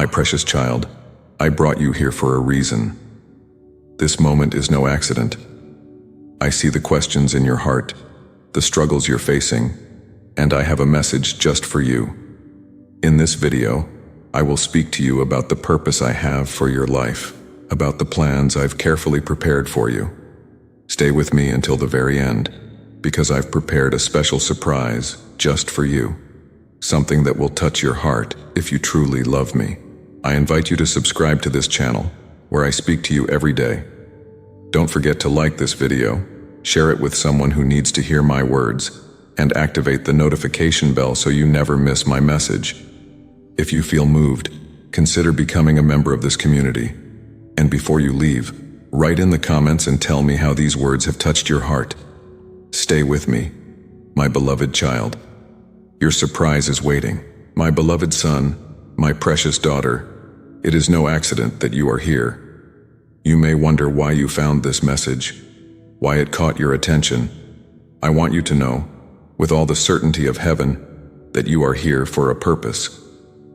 My precious child, I brought you here for a reason. This moment is no accident. I see the questions in your heart, the struggles you're facing, and I have a message just for you. In this video, I will speak to you about the purpose I have for your life, about the plans I've carefully prepared for you. Stay with me until the very end, because I've prepared a special surprise just for you. Something that will touch your heart if you truly love me. I invite you to subscribe to this channel, where I speak to you every day. Don't forget to like this video, share it with someone who needs to hear my words, and activate the notification bell so you never miss my message. If you feel moved, consider becoming a member of this community. And before you leave, write in the comments and tell me how these words have touched your heart. Stay with me, my beloved child. Your surprise is waiting. My beloved son, my precious daughter, it is no accident that you are here. You may wonder why you found this message, why it caught your attention. I want you to know, with all the certainty of heaven, that you are here for a purpose.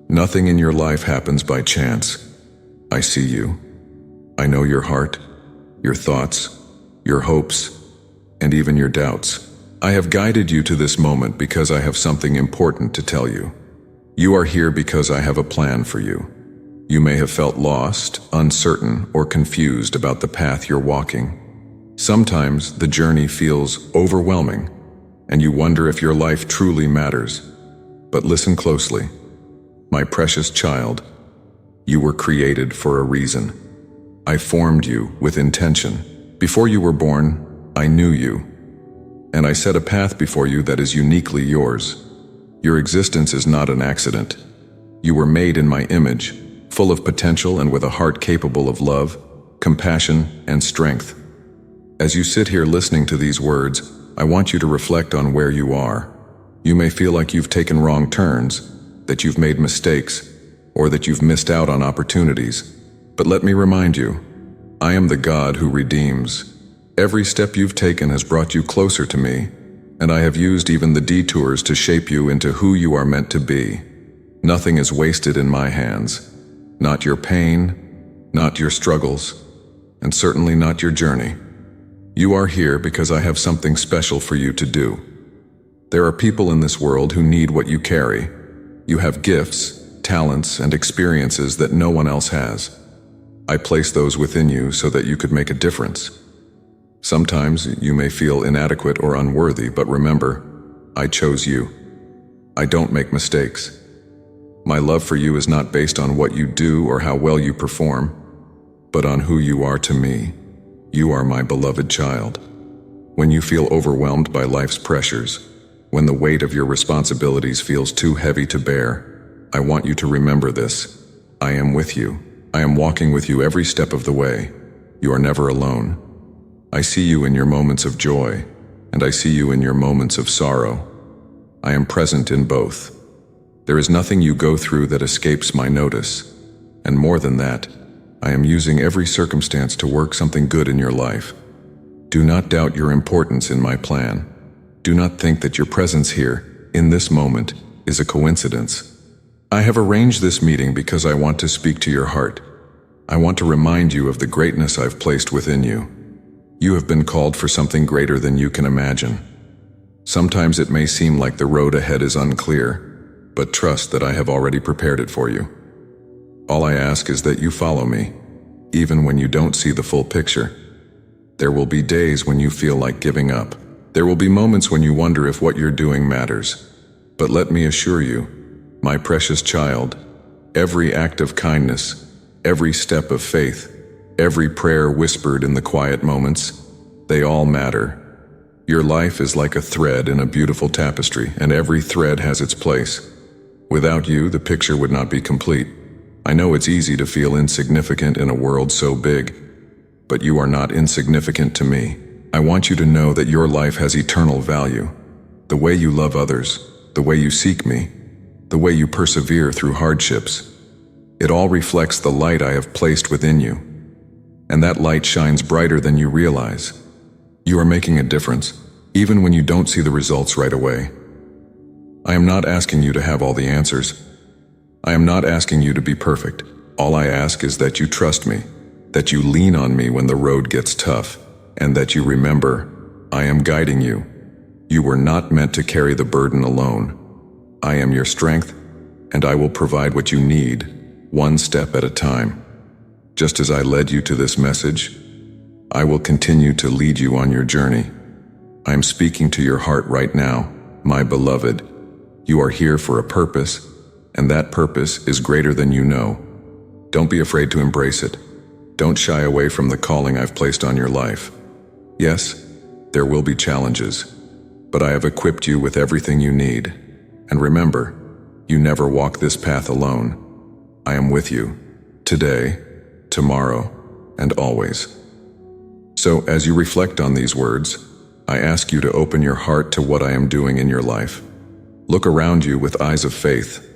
Nothing in your life happens by chance. I see you. I know your heart, your thoughts, your hopes, and even your doubts. I have guided you to this moment because I have something important to tell you. You are here because I have a plan for you. You may have felt lost, uncertain, or confused about the path you're walking. Sometimes the journey feels overwhelming, and you wonder if your life truly matters. But listen closely. My precious child, you were created for a reason. I formed you with intention. Before you were born, I knew you. And I set a path before you that is uniquely yours. Your existence is not an accident. You were made in my image, full of potential and with a heart capable of love, compassion, and strength. As you sit here listening to these words, I want you to reflect on where you are. You may feel like you've taken wrong turns, that you've made mistakes, or that you've missed out on opportunities. But let me remind you, I am the God who redeems. Every step you've taken has brought you closer to me, and I have used even the detours to shape you into who you are meant to be. Nothing is wasted in my hands. Not your pain, not your struggles, and certainly not your journey. You are here because I have something special for you to do. There are people in this world who need what you carry. You have gifts, talents, and experiences that no one else has. I place those within you so that you could make a difference. Sometimes you may feel inadequate or unworthy, but remember, I chose you. I don't make mistakes. My love for you is not based on what you do or how well you perform, but on who you are to me. You are my beloved child. When you feel overwhelmed by life's pressures, when the weight of your responsibilities feels too heavy to bear, I want you to remember this. I am with you. I am walking with you every step of the way. You are never alone. I see you in your moments of joy, and I see you in your moments of sorrow. I am present in both. There is nothing you go through that escapes my notice, and more than that, I am using every circumstance to work something good in your life. Do not doubt your importance in my plan. Do not think that your presence here, in this moment, is a coincidence. I have arranged this meeting because I want to speak to your heart. I want to remind you of the greatness I've placed within you. You have been called for something greater than you can imagine. Sometimes it may seem like the road ahead is unclear, but trust that I have already prepared it for you. All I ask is that you follow me, even when you don't see the full picture. There will be days when you feel like giving up. There will be moments when you wonder if what you're doing matters. But let me assure you, my precious child, every act of kindness, every step of faith, every prayer whispered in the quiet moments, they all matter. Your life is like a thread in a beautiful tapestry, and every thread has its place. Without you, the picture would not be complete. I know it's easy to feel insignificant in a world so big, but you are not insignificant to me. I want you to know that your life has eternal value. The way you love others, the way you seek me, the way you persevere through hardships, it all reflects the light I have placed within you. And that light shines brighter than you realize. You are making a difference, even when you don't see the results right away. I am not asking you to have all the answers. I am not asking you to be perfect. All I ask is that you trust me, that you lean on me when the road gets tough, and that you remember, I am guiding you. You were not meant to carry the burden alone. I am your strength, and I will provide what you need, one step at a time. Just as I led you to this message, I will continue to lead you on your journey. I am speaking to your heart right now, my beloved. You are here for a purpose, and that purpose is greater than you know. Don't be afraid to embrace it. Don't shy away from the calling I've placed on your life. Yes, there will be challenges, but I have equipped you with everything you need. And remember, you never walk this path alone. I am with you, today, tomorrow, and always. So, as you reflect on these words, I ask you to open your heart to what I am doing in your life. Look around you with eyes of faith.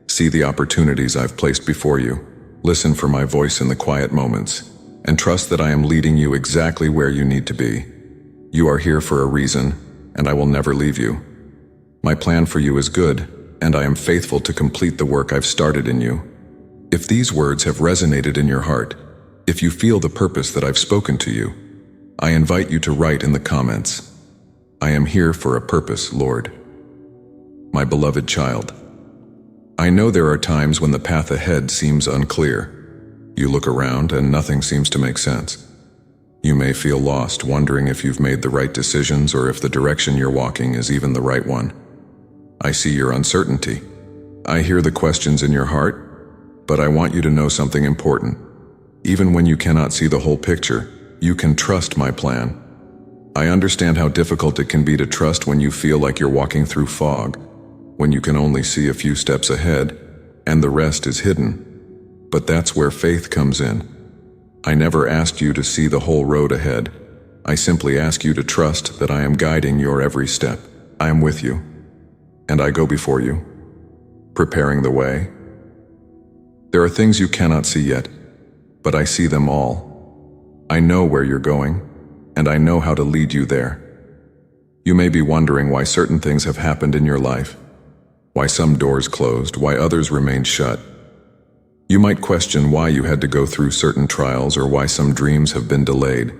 See the opportunities I've placed before you. Listen for my voice in the quiet moments, and trust that I am leading you exactly where you need to be. You are here for a reason, and I will never leave you. My plan for you is good, and I am faithful to complete the work I've started in you. If these words have resonated in your heart, if you feel the purpose that I've spoken to you, I invite you to write in the comments, I am here for a purpose, Lord. My beloved child, I know there are times when the path ahead seems unclear. You look around and nothing seems to make sense. You may feel lost, wondering if you've made the right decisions or if the direction you're walking is even the right one. I see your uncertainty. I hear the questions in your heart, but I want you to know something important. Even when you cannot see the whole picture, you can trust my plan. I understand how difficult it can be to trust when you feel like you're walking through fog, when you can only see a few steps ahead, and the rest is hidden. But that's where faith comes in. I never asked you to see the whole road ahead. I simply ask you to trust that I am guiding your every step. I am with you, and I go before you, preparing the way. There are things you cannot see yet, but I see them all. I know where you're going, and I know how to lead you there. You may be wondering why certain things have happened in your life, why some doors closed, why others remained shut. You might question why you had to go through certain trials or why some dreams have been delayed.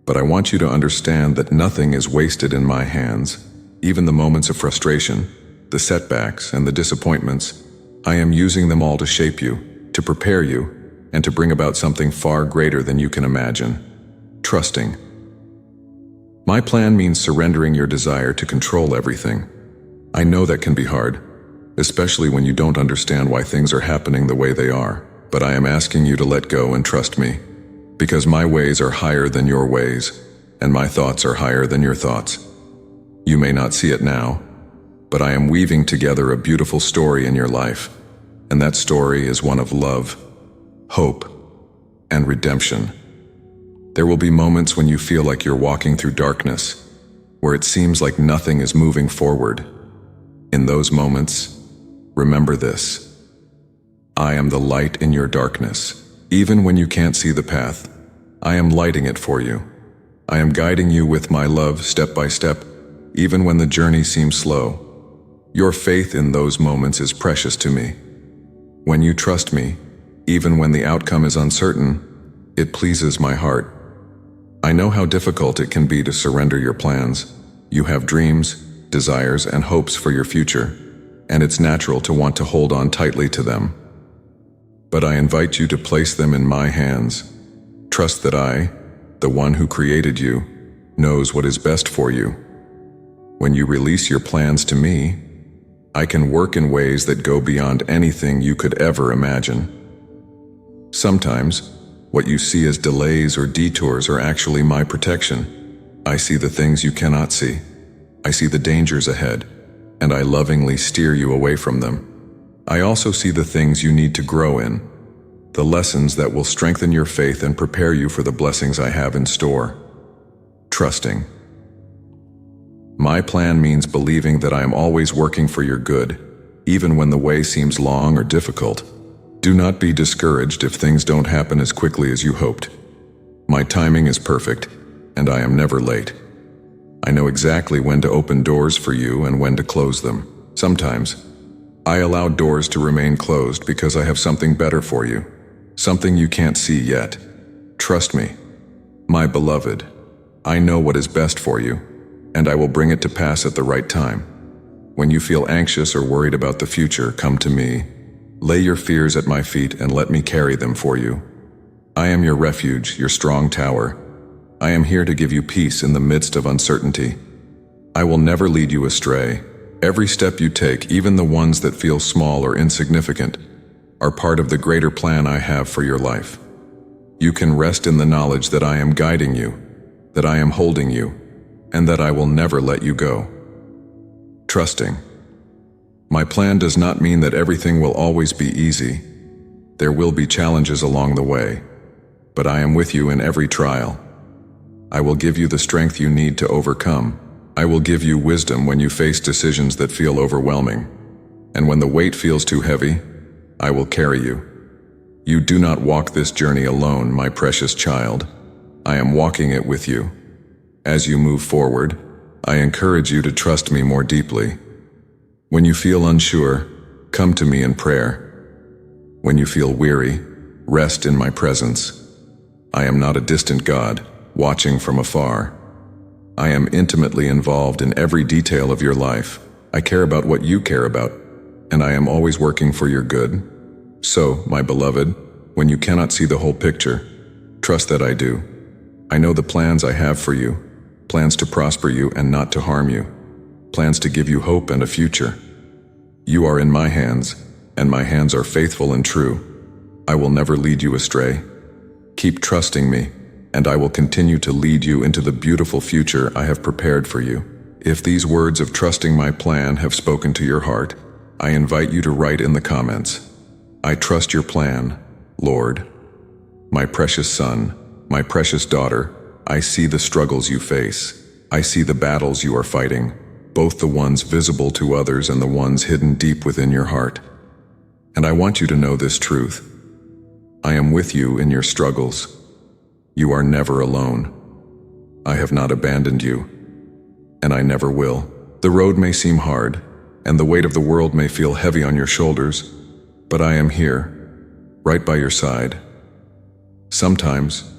But I want you to understand that nothing is wasted in my hands. Even the moments of frustration, the setbacks, and the disappointments, I am using them all to shape you, to prepare you, and to bring about something far greater than you can imagine. Trusting. My plan means surrendering your desire to control everything. I know that can be hard, especially when you don't understand why things are happening the way they are. But I am asking you to let go and trust me, because my ways are higher than your ways, and my thoughts are higher than your thoughts. You may not see it now, but I am weaving together a beautiful story in your life, and that story is one of love, hope, and redemption. There will be moments when you feel like you're walking through darkness, where it seems like nothing is moving forward. In those moments, remember this. I am the light in your darkness. Even when you can't see the path, I am lighting it for you. I am guiding you with my love step by step, even when the journey seems slow. Your faith in those moments is precious to me. When you trust me, even when the outcome is uncertain, it pleases my heart. I know how difficult it can be to surrender your plans. You have dreams, desires, and hopes for your future, and it's natural to want to hold on tightly to them. But I invite you to place them in my hands. Trust that I, the one who created you, knows what is best for you. When you release your plans to me, I can work in ways that go beyond anything you could ever imagine. Sometimes, what you see as delays or detours are actually my protection. I see the things you cannot see. I see the dangers ahead, and I lovingly steer you away from them. I also see the things you need to grow in, the lessons that will strengthen your faith and prepare you for the blessings I have in store. Trusting. My plan means believing that I am always working for your good, even when the way seems long or difficult. Do not be discouraged if things don't happen as quickly as you hoped. My timing is perfect, and I am never late. I know exactly when to open doors for you and when to close them. Sometimes, I allow doors to remain closed because I have something better for you, something you can't see yet. Trust me, my beloved. I know what is best for you, and I will bring it to pass at the right time. When you feel anxious or worried about the future, come to me. Lay your fears at my feet and let me carry them for you. I am your refuge, your strong tower. I am here to give you peace in the midst of uncertainty. I will never lead you astray. Every step you take, even the ones that feel small or insignificant, are part of the greater plan I have for your life. You can rest in the knowledge that I am guiding you, that I am holding you, and that I will never let you go. Trusting. My plan does not mean that everything will always be easy. There will be challenges along the way, but I am with you in every trial. I will give you the strength you need to overcome. I will give you wisdom when you face decisions that feel overwhelming. And when the weight feels too heavy, I will carry you. You do not walk this journey alone, my precious child. I am walking it with you. As you move forward, I encourage you to trust me more deeply. When you feel unsure, come to me in prayer. When you feel weary, rest in my presence. I am not a distant God, watching from afar. I am intimately involved in every detail of your life. I care about what you care about, and I am always working for your good. So, my beloved, when you cannot see the whole picture, trust that I do. I know the plans I have for you, plans to prosper you and not to harm you, plans to give you hope and a future. You are in my hands, and my hands are faithful and true. I will never lead you astray. Keep trusting me, and I will continue to lead you into the beautiful future I have prepared for you. If these words of trusting my plan have spoken to your heart, I invite you to write in the comments, I trust your plan, Lord. My precious son, my precious daughter, I see the struggles you face. I see the battles you are fighting, both the ones visible to others and the ones hidden deep within your heart. And I want you to know this truth. I am with you in your struggles. You are never alone. I have not abandoned you, and I never will. The road may seem hard, and the weight of the world may feel heavy on your shoulders, but I am here, right by your side. Sometimes,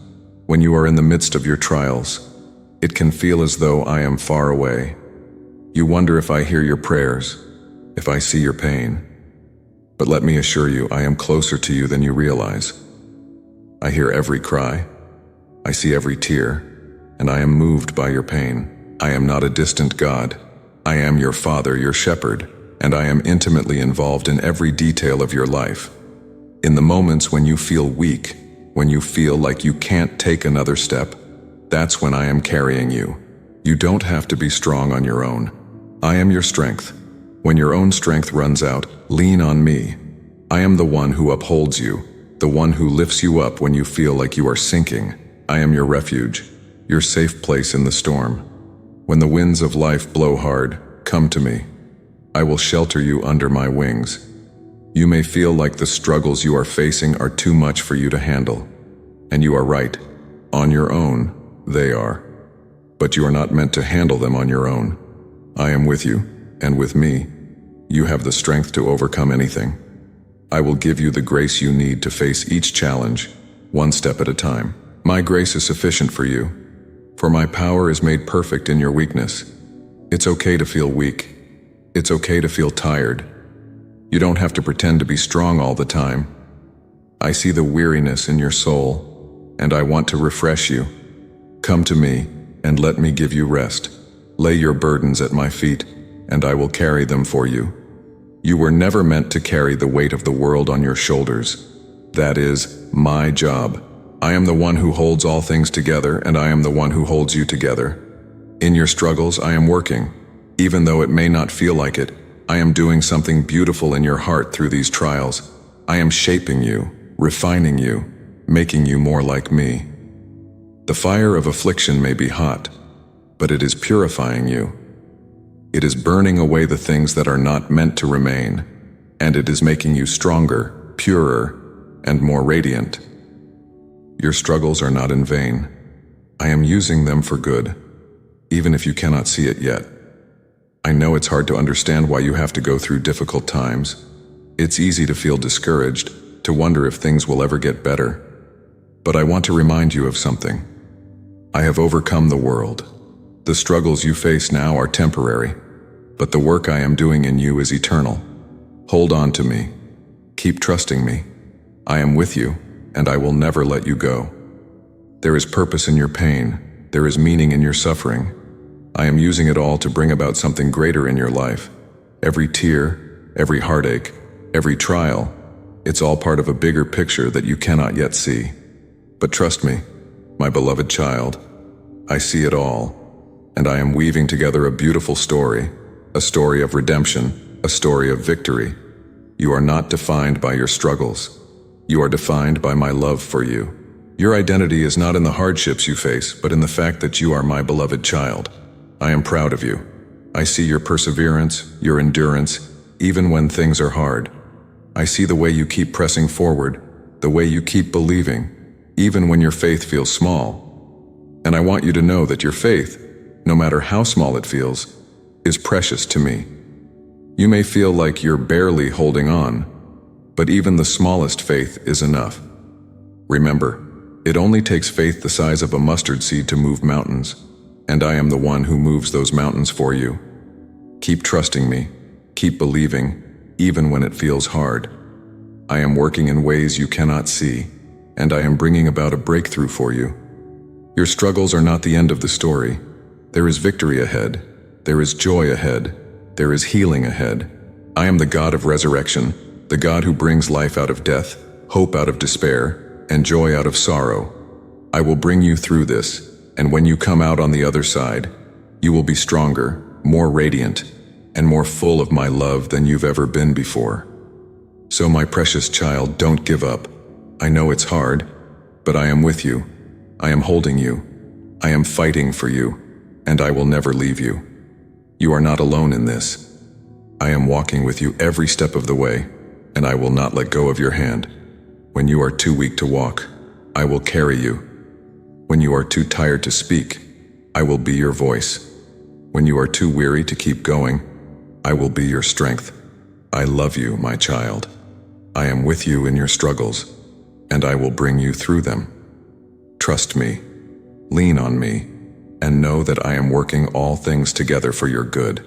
when you are in the midst of your trials, it can feel as though I am far away. You wonder if I hear your prayers, if I see your pain. But let me assure you, I am closer to you than you realize. I hear every cry. I see every tear, and I am moved by your pain. I am not a distant God. I am your Father, your shepherd, and I am intimately involved in every detail of your life. In the moments when you feel weak, when you feel like you can't take another step, that's when I am carrying you. You don't have to be strong on your own. I am your strength. When your own strength runs out, lean on me. I am the one who upholds you, the one who lifts you up when you feel like you are sinking. I am your refuge, your safe place in the storm. When the winds of life blow hard, come to me. I will shelter you under my wings. You may feel like the struggles you are facing are too much for you to handle. And you are right. On your own, they are. But you are not meant to handle them on your own. I am with you, and with me, you have the strength to overcome anything. I will give you the grace you need to face each challenge, one step at a time. My grace is sufficient for you, for my power is made perfect in your weakness. It's okay to feel weak. It's okay to feel tired. You don't have to pretend to be strong all the time. I see the weariness in your soul, and I want to refresh you. Come to me, and let me give you rest. Lay your burdens at my feet, and I will carry them for you. You were never meant to carry the weight of the world on your shoulders. That is my job. I am the one who holds all things together, and I am the one who holds you together. In your struggles, I am working. Even though it may not feel like it, I am doing something beautiful in your heart through these trials. I am shaping you, refining you, making you more like me. The fire of affliction may be hot, but it is purifying you. It is burning away the things that are not meant to remain, and it is making you stronger, purer, and more radiant. Your struggles are not in vain. I am using them for good, even if you cannot see it yet. I know it's hard to understand why you have to go through difficult times. It's easy to feel discouraged, to wonder if things will ever get better. But I want to remind you of something. I have overcome the world. The struggles you face now are temporary, but the work I am doing in you is eternal. Hold on to me. Keep trusting me. I am with you, and I will never let you go. There is purpose in your pain. There is meaning in your suffering. I am using it all to bring about something greater in your life. Every tear, every heartache, every trial, it's all part of a bigger picture that you cannot yet see. But trust me, my beloved child, I see it all, and I am weaving together a beautiful story, a story of redemption, a story of victory. You are not defined by your struggles. You are defined by my love for you. Your identity is not in the hardships you face, but in the fact that you are my beloved child. I am proud of you. I see your perseverance, your endurance, even when things are hard. I see the way you keep pressing forward, the way you keep believing, even when your faith feels small. And I want you to know that your faith, no matter how small it feels, is precious to me. You may feel like you're barely holding on, but even the smallest faith is enough. Remember, it only takes faith the size of a mustard seed to move mountains, and I am the one who moves those mountains for you. Keep trusting me, keep believing, even when it feels hard. I am working in ways you cannot see, and I am bringing about a breakthrough for you. Your struggles are not the end of the story. There is victory ahead. There is joy ahead. There is healing ahead. I am the God of resurrection, the God who brings life out of death, hope out of despair, and joy out of sorrow. I will bring you through this, and when you come out on the other side, you will be stronger, more radiant, and more full of my love than you've ever been before. So my precious child, don't give up. I know it's hard, but I am with you. I am holding you. I am fighting for you, and I will never leave you. You are not alone in this. I am walking with you every step of the way, and I will not let go of your hand. When you are too weak to walk, I will carry you. When you are too tired to speak, I will be your voice. When you are too weary to keep going, I will be your strength. I love you, my child. I am with you in your struggles, and I will bring you through them. Trust me, lean on me, and know that I am working all things together for your good.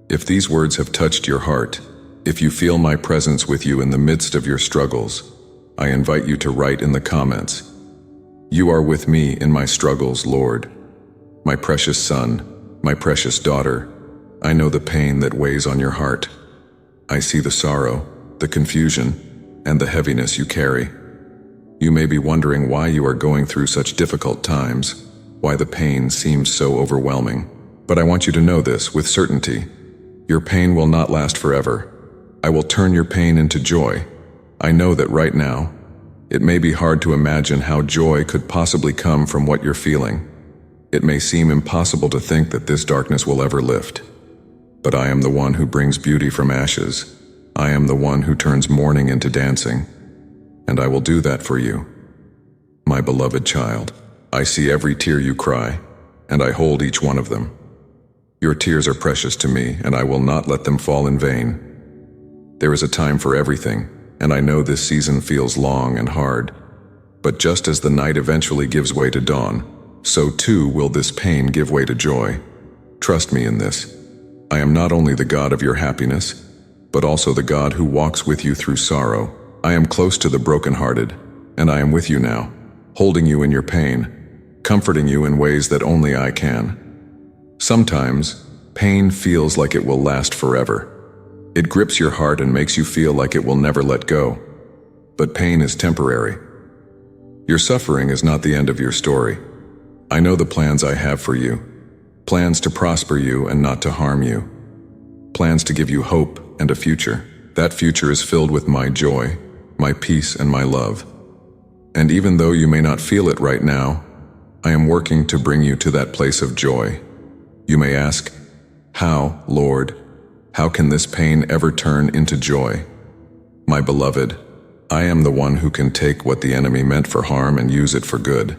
If these words have touched your heart, if you feel my presence with you in the midst of your struggles, I invite you to write in the comments, "You are with me in my struggles, Lord." My precious son, my precious daughter, I know the pain that weighs on your heart. I see the sorrow, the confusion, and the heaviness you carry. You may be wondering why you are going through such difficult times, why the pain seems so overwhelming. But I want you to know this with certainty. Your pain will not last forever. I will turn your pain into joy. I know that right now, it may be hard to imagine how joy could possibly come from what you're feeling. It may seem impossible to think that this darkness will ever lift. But I am the one who brings beauty from ashes. I am the one who turns mourning into dancing. And I will do that for you. My beloved child, I see every tear you cry, and I hold each one of them. Your tears are precious to me, and I will not let them fall in vain. There is a time for everything, and I know this season feels long and hard. But just as the night eventually gives way to dawn, so too will this pain give way to joy. Trust me in this. I am not only the God of your happiness, but also the God who walks with you through sorrow. I am close to the brokenhearted, and I am with you now, holding you in your pain, comforting you in ways that only I can. Sometimes, pain feels like it will last forever. It grips your heart and makes you feel like it will never let go. But pain is temporary. Your suffering is not the end of your story. I know the plans I have for you. Plans to prosper you and not to harm you. Plans to give you hope and a future. That future is filled with my joy, my peace, and my love. And even though you may not feel it right now, I am working to bring you to that place of joy. You may ask, "How, Lord? How can this pain ever turn into joy?" My beloved, I am the one who can take what the enemy meant for harm and use it for good.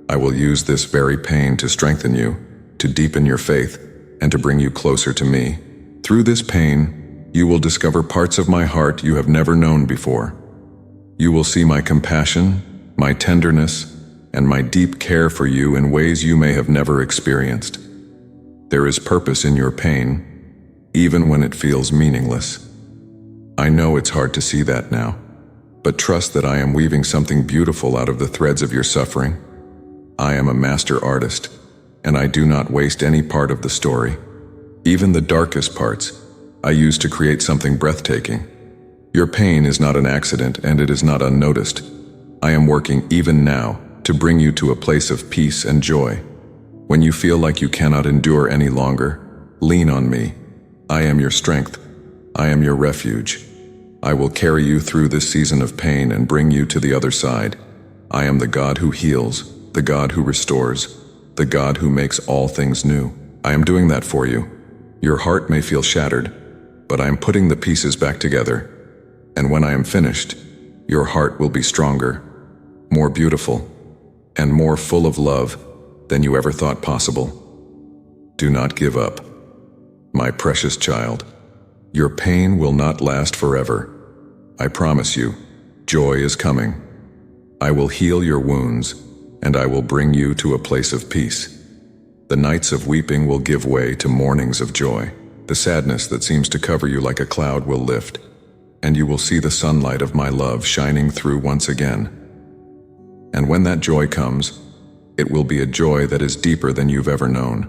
I will use this very pain to strengthen you, to deepen your faith, and to bring you closer to me. Through this pain, you will discover parts of my heart you have never known before. You will see my compassion, my tenderness, and my deep care for you in ways you may have never experienced. There is purpose in your pain, even when it feels meaningless. I know it's hard to see that now, but trust that I am weaving something beautiful out of the threads of your suffering. I am a master artist, and I do not waste any part of the story. Even the darkest parts, I use to create something breathtaking. Your pain is not an accident, and it is not unnoticed. I am working even now to bring you to a place of peace and joy. When you feel like you cannot endure any longer, lean on me. I am your strength. I am your refuge. I will carry you through this season of pain and bring you to the other side. I am the God who heals, the God who restores, the God who makes all things new. I am doing that for you. Your heart may feel shattered, but I am putting the pieces back together. And when I am finished, your heart will be stronger, more beautiful, and more full of love than you ever thought possible. Do not give up. My precious child, your pain will not last forever. I promise you, joy is coming. I will heal your wounds, and I will bring you to a place of peace. The nights of weeping will give way to mornings of joy. The sadness that seems to cover you like a cloud will lift, and you will see the sunlight of my love shining through once again. And when that joy comes, it will be a joy that is deeper than you've ever known.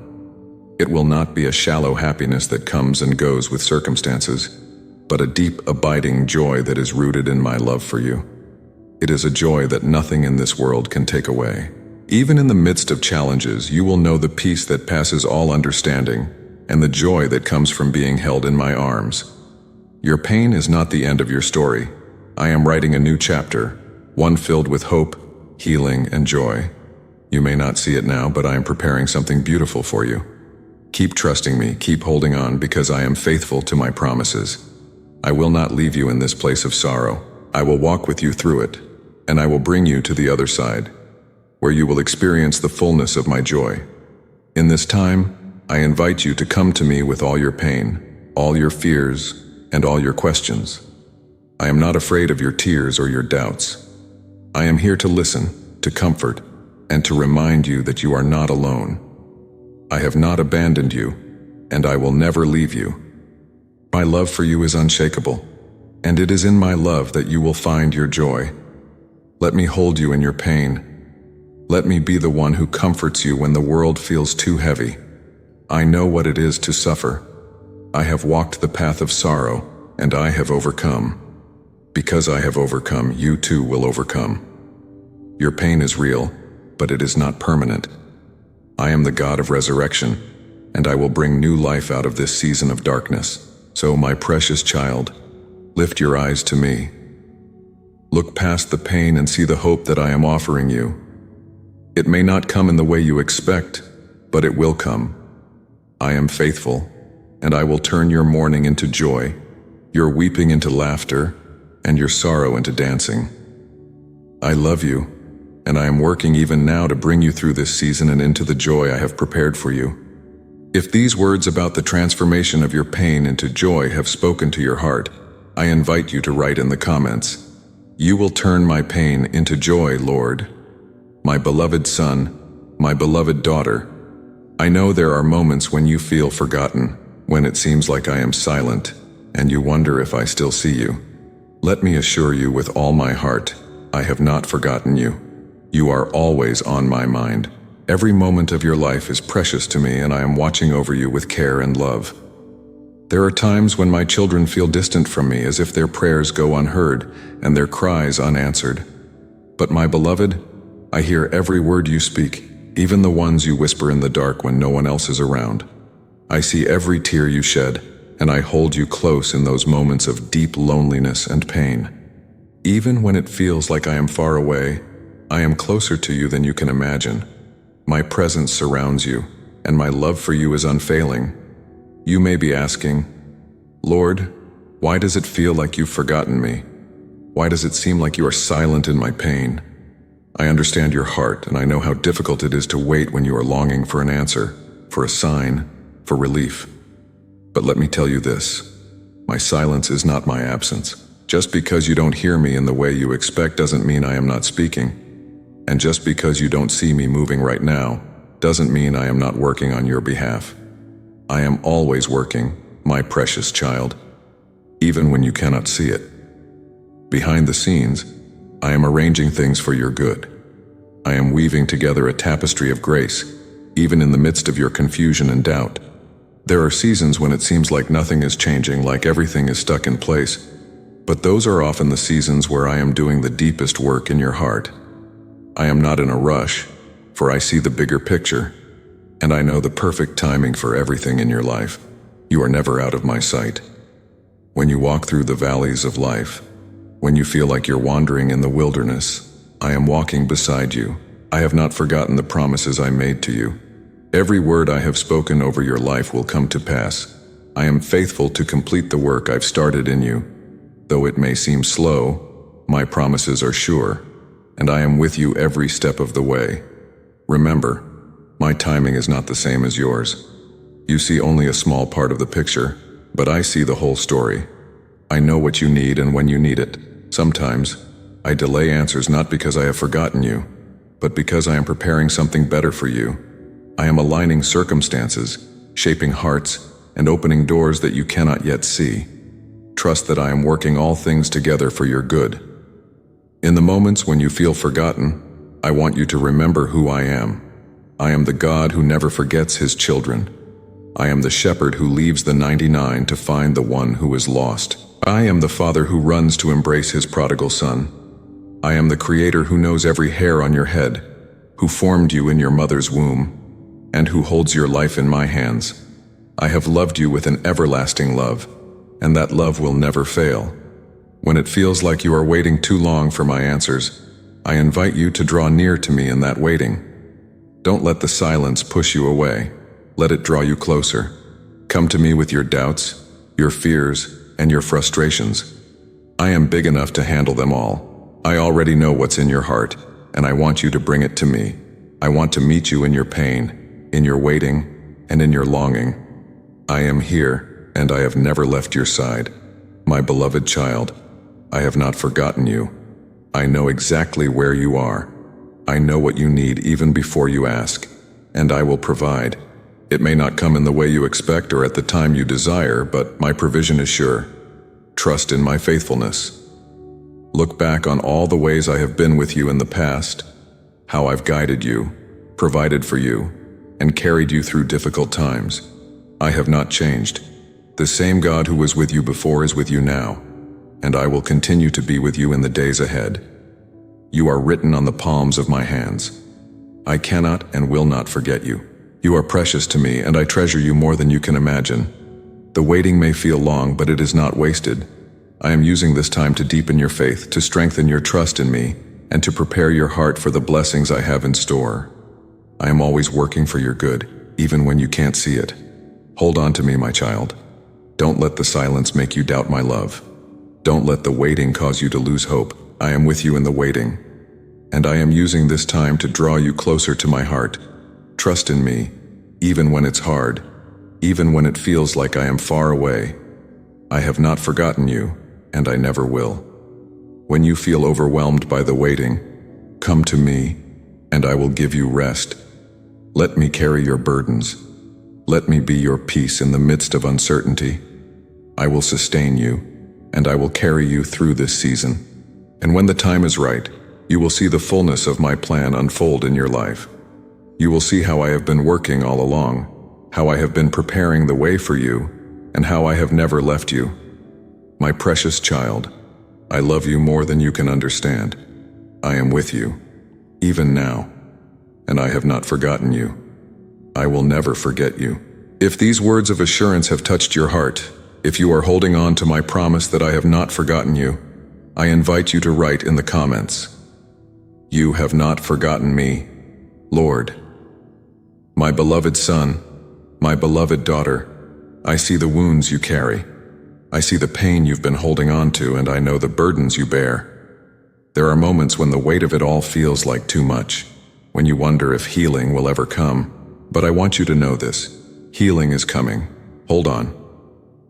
It will not be a shallow happiness that comes and goes with circumstances, but a deep, abiding joy that is rooted in my love for you. It is a joy that nothing in this world can take away. Even in the midst of challenges, you will know the peace that passes all understanding, and the joy that comes from being held in my arms. Your pain is not the end of your story. I am writing a new chapter, one filled with hope, healing, and joy. You may not see it now, but I am preparing something beautiful for you. Keep trusting me, keep holding on, because I am faithful to my promises. I will not leave you in this place of sorrow. I will walk with you through it, and I will bring you to the other side, where you will experience the fullness of my joy. In this time, I invite you to come to me with all your pain, all your fears, and all your questions. I am not afraid of your tears or your doubts. I am here to listen, to comfort, and to remind you that you are not alone. I have not abandoned you, and I will never leave you. My love for you is unshakable, and it is in my love that you will find your joy. Let me hold you in your pain. Let me be the one who comforts you when the world feels too heavy. I know what it is to suffer. I have walked the path of sorrow, and I have overcome. Because I have overcome, you too will overcome. Your pain is real, but it is not permanent. I am the God of resurrection, and I will bring new life out of this season of darkness. So, my precious child, lift your eyes to me. Look past the pain and see the hope that I am offering you. It may not come in the way you expect, but it will come. I am faithful, and I will turn your mourning into joy, your weeping into laughter, and your sorrow into dancing. I love you, and I am working even now to bring you through this season and into the joy I have prepared for you. If these words about the transformation of your pain into joy have spoken to your heart, I invite you to write in the comments, "You will turn my pain into joy, Lord." My beloved son, my beloved daughter, I know there are moments when you feel forgotten, when it seems like I am silent, and you wonder if I still see you. Let me assure you with all my heart, I have not forgotten you. You are always on my mind. Every moment of your life is precious to me, and I am watching over you with care and love. There are times when my children feel distant from me, as if their prayers go unheard and their cries unanswered. But my beloved, I hear every word you speak, even the ones you whisper in the dark when no one else is around. I see every tear you shed, and I hold you close in those moments of deep loneliness and pain. Even when it feels like I am far away, I am closer to you than you can imagine. My presence surrounds you, and my love for you is unfailing. You may be asking, "Lord, why does it feel like you've forgotten me? Why does it seem like you are silent in my pain?" I understand your heart, and I know how difficult it is to wait when you are longing for an answer, for a sign. for relief. But let me tell you this. My silence is not my absence. Just because you don't hear me in the way you expect doesn't mean I am not speaking. And just because you don't see me moving right now doesn't mean I am not working on your behalf. I am always working, my precious child, even when you cannot see it. Behind the scenes, I am arranging things for your good. I am weaving together a tapestry of grace, even in the midst of your confusion and doubt. There are seasons when it seems like nothing is changing, like everything is stuck in place. But those are often the seasons where I am doing the deepest work in your heart. I am not in a rush, for I see the bigger picture, and I know the perfect timing for everything in your life. You are never out of my sight. When you walk through the valleys of life, when you feel like you're wandering in the wilderness, I am walking beside you. I have not forgotten the promises I made to you. Every word I have spoken over your life will come to pass. I am faithful to complete the work I've started in you. Though it may seem slow, my promises are sure, and I am with you every step of the way. Remember, my timing is not the same as yours. You see only a small part of the picture, but I see the whole story. I know what you need and when you need it. Sometimes, I delay answers not because I have forgotten you, but because I am preparing something better for you. I am aligning circumstances, shaping hearts, and opening doors that you cannot yet see. Trust that I am working all things together for your good. In the moments when you feel forgotten, I want you to remember who I am. I am the God who never forgets his children. I am the shepherd who leaves the 99 to find the one who is lost. I am the father who runs to embrace his prodigal son. I am the creator who knows every hair on your head, who formed you in your mother's womb, and who holds your life in my hands. I have loved you with an everlasting love, and that love will never fail. When it feels like you are waiting too long for my answers, I invite you to draw near to me in that waiting. Don't let the silence push you away. Let it draw you closer. Come to me with your doubts, your fears, and your frustrations. I am big enough to handle them all. I already know what's in your heart, and I want you to bring it to me. I want to meet you in your pain, in your waiting, and in your longing. I am here, and I have never left your side. My beloved child, I have not forgotten you. I know exactly where you are. I know what you need even before you ask, and I will provide. It may not come in the way you expect or at the time you desire, but my provision is sure. Trust in my faithfulness. Look back on all the ways I have been with you in the past, how I've guided you, provided for you, and carried you through difficult times. I have not changed. The same God who was with you before is with you now, and I will continue to be with you in the days ahead. You are written on the palms of my hands. I cannot and will not forget you. You are precious to me, and I treasure you more than you can imagine. The waiting may feel long, but it is not wasted. I am using this time to deepen your faith, to strengthen your trust in me, and to prepare your heart for the blessings I have in store. I am always working for your good, even when you can't see it. Hold on to me, my child. Don't let the silence make you doubt my love. Don't let the waiting cause you to lose hope. I am with you in the waiting, and I am using this time to draw you closer to my heart. Trust in me, even when it's hard, even when it feels like I am far away. I have not forgotten you, and I never will. When you feel overwhelmed by the waiting, come to me, and I will give you rest. Let me carry your burdens. Let me be your peace in the midst of uncertainty. I will sustain you, and I will carry you through this season. And when the time is right, you will see the fullness of my plan unfold in your life. You will see how I have been working all along, how I have been preparing the way for you, and how I have never left you. My precious child, I love you more than you can understand. I am with you, even now, and I have not forgotten you. I will never forget you. If these words of assurance have touched your heart, if you are holding on to my promise that I have not forgotten you, I invite you to write in the comments, "You have not forgotten me, Lord." My beloved son, my beloved daughter, I see the wounds you carry. I see the pain you've been holding on to, and I know the burdens you bear. There are moments when the weight of it all feels like too much, when you wonder if healing will ever come. But I want you to know this. Healing is coming. Hold on.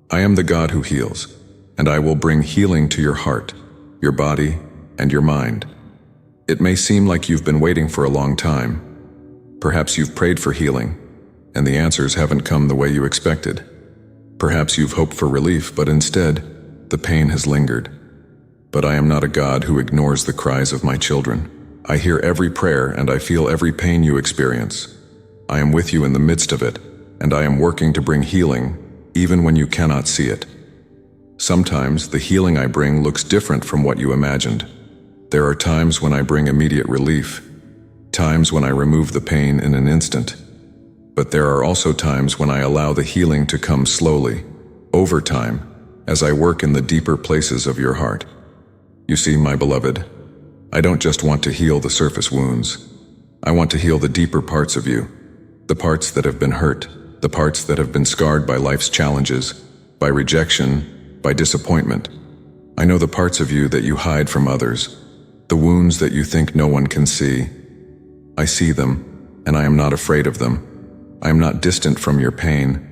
I am the God who heals, and I will bring healing to your heart, your body, and your mind. It may seem like you've been waiting for a long time. Perhaps you've prayed for healing, and the answers haven't come the way you expected. Perhaps you've hoped for relief, but instead, the pain has lingered. But I am not a God who ignores the cries of my children. I hear every prayer and I feel every pain you experience. I am with you in the midst of it, and I am working to bring healing, even when you cannot see it. Sometimes the healing I bring looks different from what you imagined. There are times when I bring immediate relief, times when I remove the pain in an instant. But there are also times when I allow the healing to come slowly, over time, as I work in the deeper places of your heart. You see, my beloved, I don't just want to heal the surface wounds. I want to heal the deeper parts of you, the parts that have been hurt, the parts that have been scarred by life's challenges, by rejection, by disappointment. I know the parts of you that you hide from others, the wounds that you think no one can see. I see them, and I am not afraid of them. I am not distant from your pain.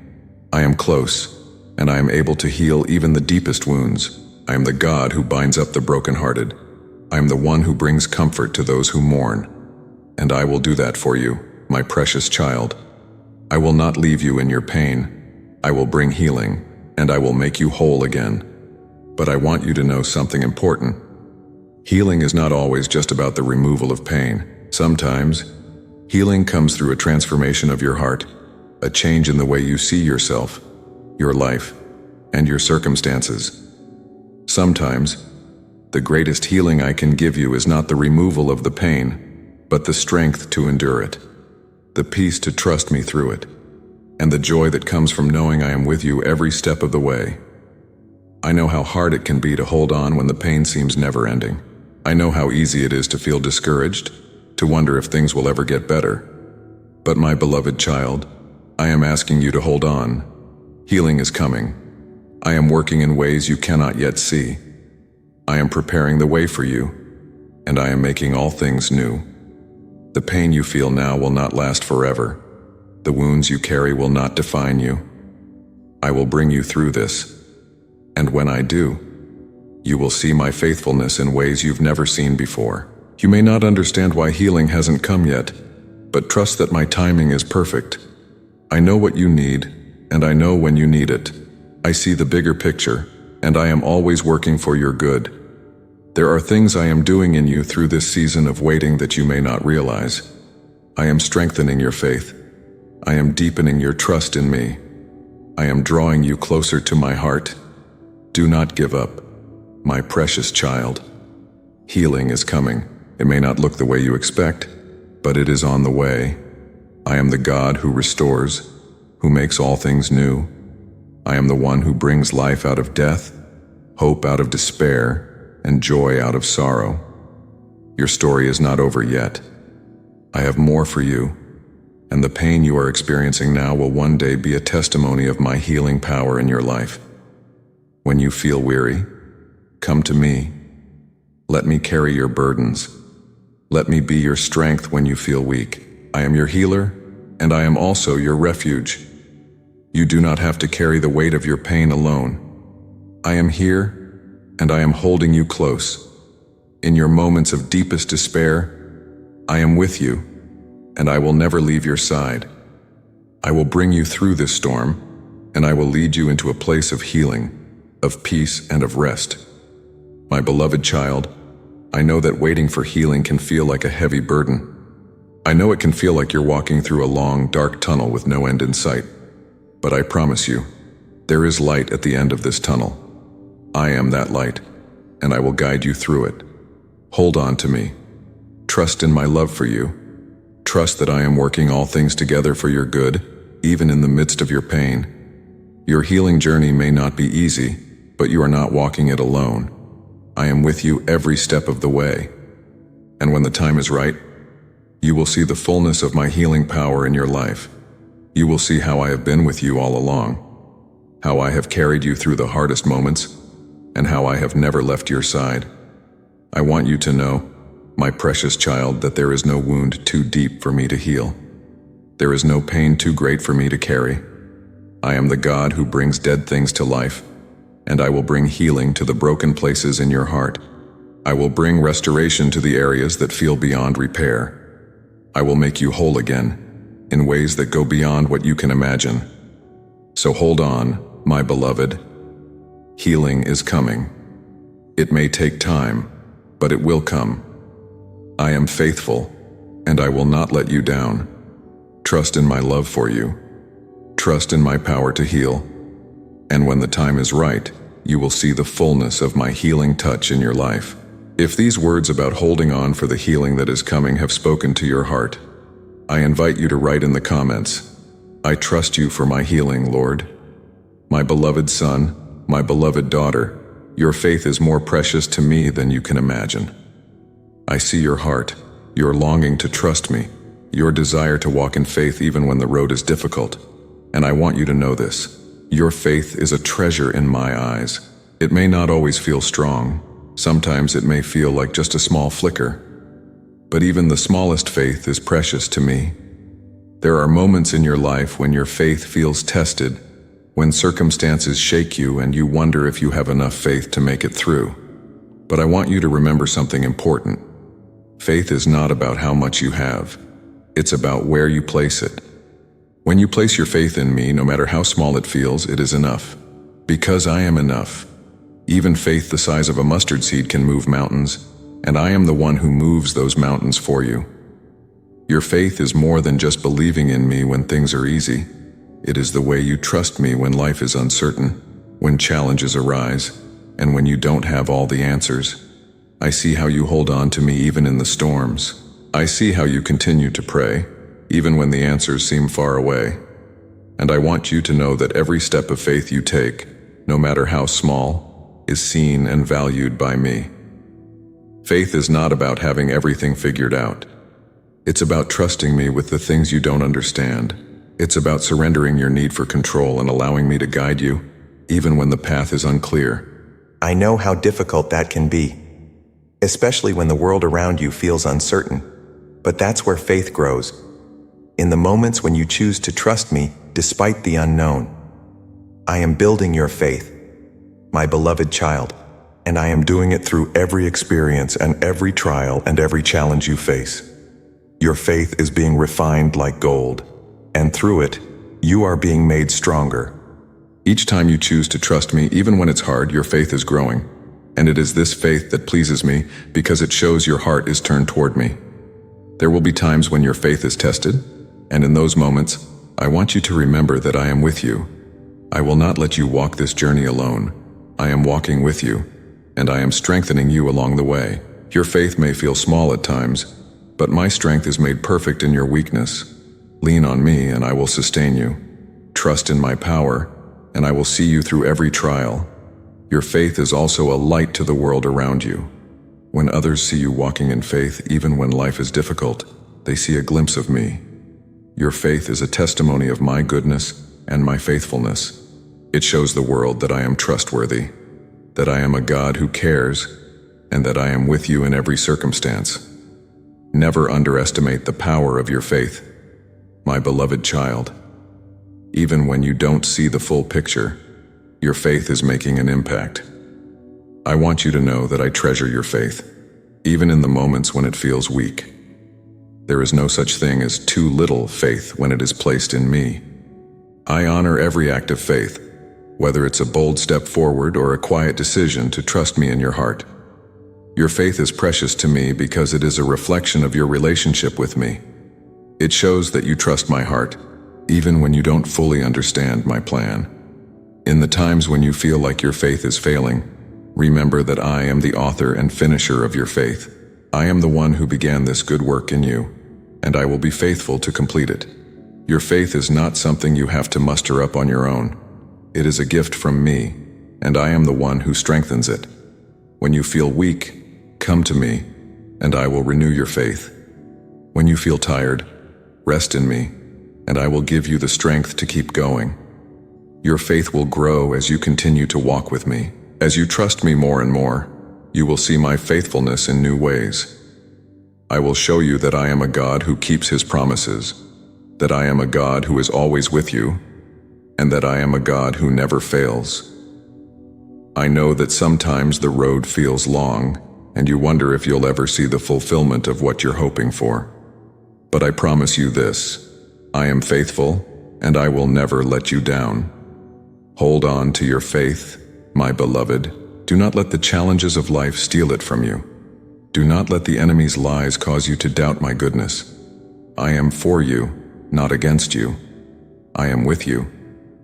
I am close, and I am able to heal even the deepest wounds. I am the God who binds up the brokenhearted. I am the one who brings comfort to those who mourn. And I will do that for you, my precious child. I will not leave you in your pain. I will bring healing, and I will make you whole again. But I want you to know something important. Healing is not always just about the removal of pain. Sometimes, healing comes through a transformation of your heart, a change in the way you see yourself, your life, and your circumstances. Sometimes, the greatest healing I can give you is not the removal of the pain, but the strength to endure it, the peace to trust me through it, and the joy that comes from knowing I am with you every step of the way. I know how hard it can be to hold on when the pain seems never-ending. I know how easy it is to feel discouraged, to wonder if things will ever get better. But my beloved child, I am asking you to hold on. Healing is coming. I am working in ways you cannot yet see. I am preparing the way for you, and I am making all things new. The pain you feel now will not last forever. The wounds you carry will not define you. I will bring you through this, and when I do, you will see my faithfulness in ways you've never seen before. You may not understand why healing hasn't come yet, but trust that my timing is perfect. I know what you need, and I know when you need it. I see the bigger picture, and I am always working for your good. There are things I am doing in you through this season of waiting that you may not realize. I am strengthening your faith. I am deepening your trust in me. I am drawing you closer to my heart. Do not give up, my precious child. Healing is coming. It may not look the way you expect, but it is on the way. I am the God who restores, who makes all things new. I am the one who brings life out of death, hope out of despair, and joy out of sorrow. Your story is not over yet. I have more for you, and the pain you are experiencing now will one day be a testimony of my healing power in your life. When you feel weary, come to me. Let me carry your burdens. Let me be your strength when you feel weak. I am your healer, and I am also your refuge. You do not have to carry the weight of your pain alone. I am here, and I am holding you close. In your moments of deepest despair, I am with you, and I will never leave your side. I will bring you through this storm, and I will lead you into a place of healing, of peace, and of rest. My beloved child, I know that waiting for healing can feel like a heavy burden. I know it can feel like you're walking through a long, dark tunnel with no end in sight. But I promise you, there is light at the end of this tunnel. I am that light, and I will guide you through it. Hold on to me. Trust in my love for you. Trust that I am working all things together for your good, even in the midst of your pain. Your healing journey may not be easy, but you are not walking it alone. I am with you every step of the way. And when the time is right, you will see the fullness of my healing power in your life. You will see how I have been with you all along, how I have carried you through the hardest moments, and how I have never left your side. I want you to know, my precious child, that there is no wound too deep for me to heal. There is no pain too great for me to carry. I am the God who brings dead things to life, and I will bring healing to the broken places in your heart. I will bring restoration to the areas that feel beyond repair. I will make you whole again, in ways that go beyond what you can imagine. So hold on, my beloved. Healing is coming. It may take time, but it will come. I am faithful, and I will not let you down. Trust in my love for you. Trust in my power to heal. And when the time is right, you will see the fullness of my healing touch in your life. If these words about holding on for the healing that is coming have spoken to your heart, I invite you to write in the comments, "I trust you for my healing, Lord." My beloved son, my beloved daughter, your faith is more precious to me than you can imagine. I see your heart, your longing to trust me, your desire to walk in faith even when the road is difficult. And I want you to know this. Your faith is a treasure in my eyes. It may not always feel strong. Sometimes it may feel like just a small flicker. But even the smallest faith is precious to me. There are moments in your life when your faith feels tested, when circumstances shake you and you wonder if you have enough faith to make it through. But I want you to remember something important. Faith is not about how much you have. It's about where you place it. When you place your faith in me, no matter how small it feels, it is enough. Because I am enough. Even faith the size of a mustard seed can move mountains, and I am the one who moves those mountains for you. Your faith is more than just believing in me when things are easy. It is the way you trust me when life is uncertain, when challenges arise, and when you don't have all the answers. I see how you hold on to me even in the storms. I see how you continue to pray, even when the answers seem far away. And I want you to know that every step of faith you take, no matter how small, is seen and valued by me. Faith is not about having everything figured out. It's about trusting me with the things you don't understand. It's about surrendering your need for control and allowing me to guide you, even when the path is unclear. I know how difficult that can be, especially when the world around you feels uncertain. But that's where faith grows. In the moments when you choose to trust me despite the unknown. I am building your faith, my beloved child, and I am doing it through every experience and every trial and every challenge you face. Your faith is being refined like gold, and through it, you are being made stronger. Each time you choose to trust me, even when it's hard, your faith is growing. And it is this faith that pleases me because it shows your heart is turned toward me. There will be times when your faith is tested, and in those moments, I want you to remember that I am with you. I will not let you walk this journey alone. I am walking with you, and I am strengthening you along the way. Your faith may feel small at times, but my strength is made perfect in your weakness. Lean on me, and I will sustain you. Trust in my power, and I will see you through every trial. Your faith is also a light to the world around you. When others see you walking in faith, even when life is difficult, they see a glimpse of me. Your faith is a testimony of my goodness and my faithfulness. It shows the world that I am trustworthy, that I am a God who cares, and that I am with you in every circumstance. Never underestimate the power of your faith, my beloved child. Even when you don't see the full picture, your faith is making an impact. I want you to know that I treasure your faith, even in the moments when it feels weak. There is no such thing as too little faith when it is placed in me. I honor every act of faith, whether it's a bold step forward or a quiet decision to trust me in your heart. Your faith is precious to me because it is a reflection of your relationship with me. It shows that you trust my heart, even when you don't fully understand my plan. In the times when you feel like your faith is failing, remember that I am the author and finisher of your faith. I am the one who began this good work in you, and I will be faithful to complete it. Your faith is not something you have to muster up on your own. It is a gift from me, and I am the one who strengthens it. When you feel weak, come to me, and I will renew your faith. When you feel tired, rest in me, and I will give you the strength to keep going. Your faith will grow as you continue to walk with me. As you trust me more and more, you will see my faithfulness in new ways. I will show you that I am a God who keeps his promises, that I am a God who is always with you, and that I am a God who never fails. I know that sometimes the road feels long, and you wonder if you'll ever see the fulfillment of what you're hoping for. But I promise you this: I am faithful, and I will never let you down. Hold on to your faith, my beloved. Do not let the challenges of life steal it from you. Do not let the enemy's lies cause you to doubt my goodness. I am for you, not against you. I am with you,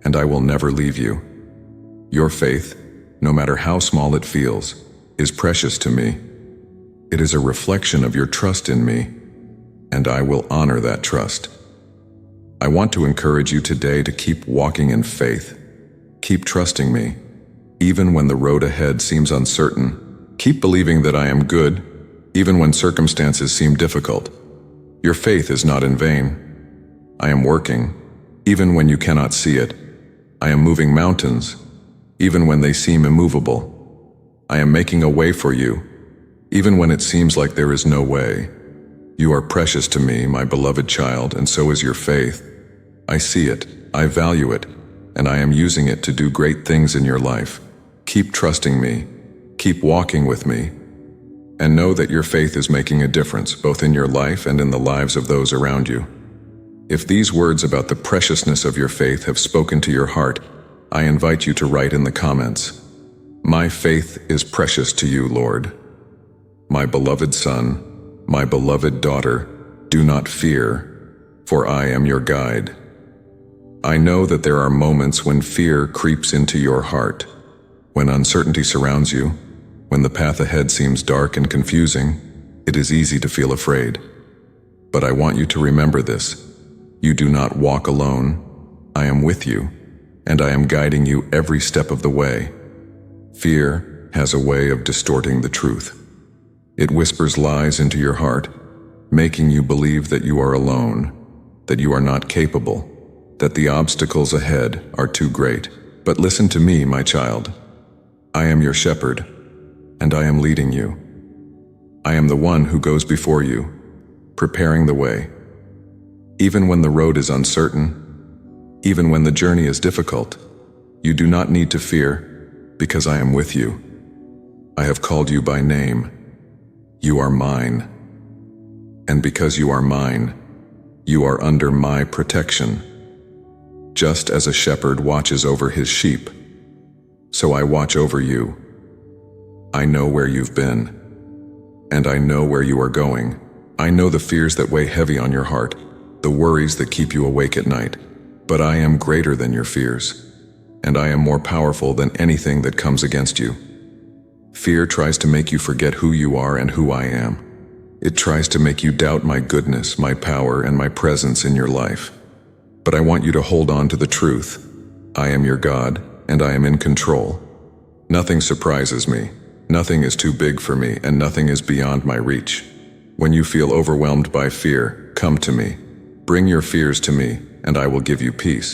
and I will never leave you. Your faith, no matter how small it feels, is precious to me. It is a reflection of your trust in me, and I will honor that trust. I want to encourage you today to keep walking in faith. Keep trusting me, even when the road ahead seems uncertain. Keep believing that I am good, even when circumstances seem difficult. Your faith is not in vain. I am working, even when you cannot see it. I am moving mountains, even when they seem immovable. I am making a way for you, even when it seems like there is no way. You are precious to me, my beloved child, and so is your faith. I see it, I value it, and I am using it to do great things in your life. Keep trusting me, keep walking with me, and know that your faith is making a difference both in your life and in the lives of those around you. If these words about the preciousness of your faith have spoken to your heart, I invite you to write in the comments, "My faith is precious to you, Lord." My beloved son, my beloved daughter, do not fear, for I am your guide. I know that there are moments when fear creeps into your heart, when uncertainty surrounds you, when the path ahead seems dark and confusing. It is easy to feel afraid. But I want you to remember this: you do not walk alone. I am with you, and I am guiding you every step of the way. Fear has a way of distorting the truth. It whispers lies into your heart, making you believe that you are alone, that you are not capable, that the obstacles ahead are too great. But listen to me, my child. I am your shepherd, and I am leading you. I am the one who goes before you, preparing the way. Even when the road is uncertain, even when the journey is difficult, you do not need to fear, because I am with you. I have called you by name. You are mine. And because you are mine, you are under my protection. Just as a shepherd watches over his sheep, so I watch over you. I know where you've been, and I know where you are going. I know the fears that weigh heavy on your heart, the worries that keep you awake at night. But I am greater than your fears, and I am more powerful than anything that comes against you. Fear tries to make you forget who you are and who I am. It tries to make you doubt my goodness, my power, and my presence in your life. But I want you to hold on to the truth. I am your God, and I am in control. Nothing surprises me. Nothing is too big for me, and nothing is beyond my reach. When you feel overwhelmed by fear, come to me. Bring your fears to me, and I will give you peace.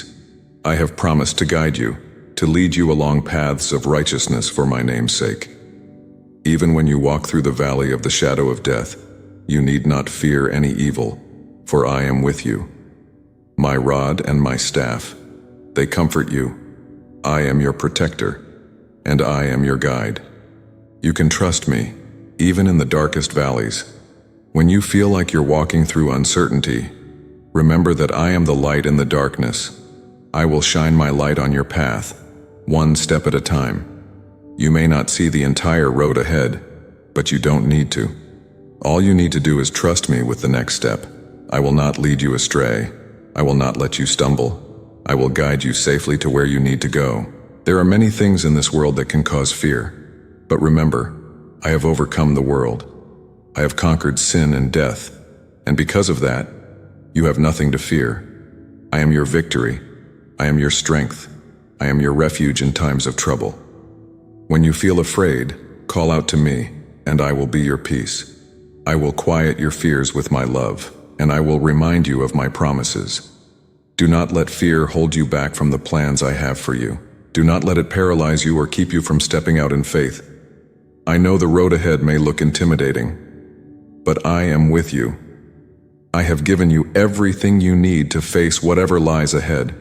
I have promised to guide you, to lead you along paths of righteousness for my name's sake. Even when you walk through the valley of the shadow of death, you need not fear any evil, for I am with you. My rod and my staff, they comfort you. I am your protector, and I am your guide. You can trust me, even in the darkest valleys. When you feel like you're walking through uncertainty, remember that I am the light in the darkness. I will shine my light on your path, one step at a time. You may not see the entire road ahead, but you don't need to. All you need to do is trust me with the next step. I will not lead you astray. I will not let you stumble. I will guide you safely to where you need to go. There are many things in this world that can cause fear, but remember, I have overcome the world. I have conquered sin and death, and because of that, you have nothing to fear. I am your victory. I am your strength. I am your refuge in times of trouble. When you feel afraid, call out to me, and I will be your peace. I will quiet your fears with my love, and I will remind you of my promises. Do not let fear hold you back from the plans I have for you. Do not let it paralyze you or keep you from stepping out in faith. I know the road ahead may look intimidating, but I am with you. I have given you everything you need to face whatever lies ahead.